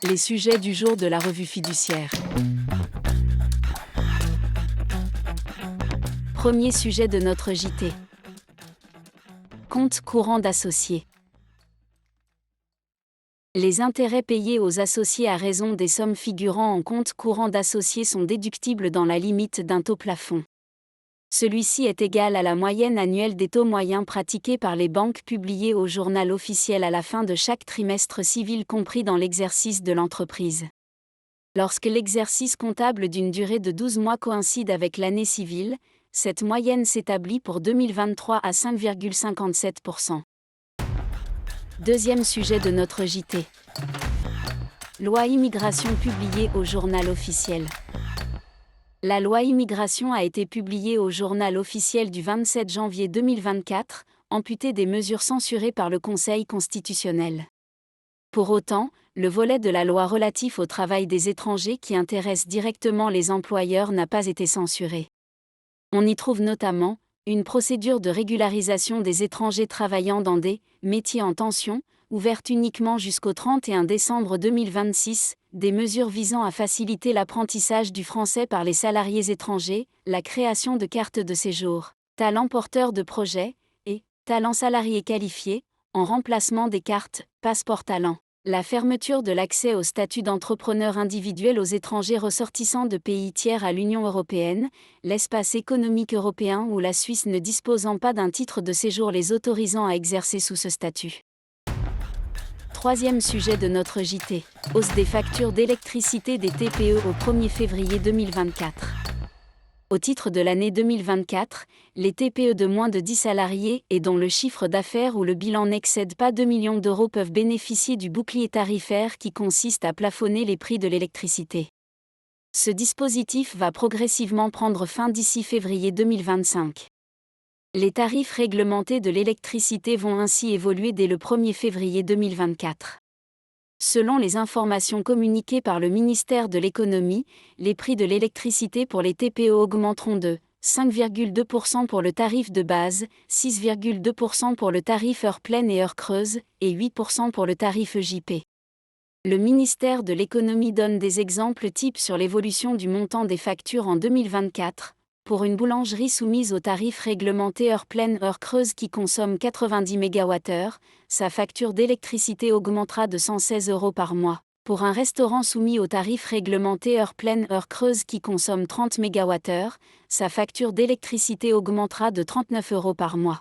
Les sujets du jour de la revue fiduciaire. Premier sujet de notre JT. Compte courant d'associés. Les intérêts payés aux associés à raison des sommes figurant en compte courant d'associés sont déductibles dans la limite d'un taux plafond. Celui-ci est égal à la moyenne annuelle des taux moyens pratiqués par les banques publiés au journal officiel à la fin de chaque trimestre civil compris dans l'exercice de l'entreprise. Lorsque l'exercice comptable d'une durée de 12 mois coïncide avec l'année civile, cette moyenne s'établit pour 2023 à 5,57%. Deuxième sujet de notre JT. Loi immigration publiée au journal officiel. La loi immigration a été publiée au journal officiel du 27 janvier 2024, amputée des mesures censurées par le Conseil constitutionnel. Pour autant, le volet de la loi relatif au travail des étrangers qui intéresse directement les employeurs n'a pas été censuré. On y trouve notamment une procédure de régularisation des étrangers travaillant dans des métiers en tension, ouverte uniquement jusqu'au 31 décembre 2026, des mesures visant à faciliter l'apprentissage du français par les salariés étrangers, la création de cartes de séjour, talent porteur de projet, et talent salarié qualifié, en remplacement des cartes passeport talent. La fermeture de l'accès au statut d'entrepreneur individuel aux étrangers ressortissants de pays tiers à l'Union européenne, l'espace économique européen ou la Suisse ne disposant pas d'un titre de séjour les autorisant à exercer sous ce statut. Troisième sujet de notre JT. Hausse des factures d'électricité des TPE au 1er février 2024. Au titre de l'année 2024, les TPE de moins de 10 salariés et dont le chiffre d'affaires ou le bilan n'excède pas 2 millions d'euros peuvent bénéficier du bouclier tarifaire qui consiste à plafonner les prix de l'électricité. Ce dispositif va progressivement prendre fin d'ici février 2025. Les tarifs réglementés de l'électricité vont ainsi évoluer dès le 1er février 2024. Selon les informations communiquées par le ministère de l'Économie, les prix de l'électricité pour les TPE augmenteront de 5,2% pour le tarif de base, 6,2% pour le tarif heure pleine et heure creuse, et 8% pour le tarif EJP. Le ministère de l'Économie donne des exemples types sur l'évolution du montant des factures en 2024. Pour une boulangerie soumise au tarif réglementé heure pleine heure creuse qui consomme 90 MWh, sa facture d'électricité augmentera de 116 € par mois. Pour un restaurant soumis au tarif réglementé heure pleine heure creuse qui consomme 30 MWh, sa facture d'électricité augmentera de 39 € par mois.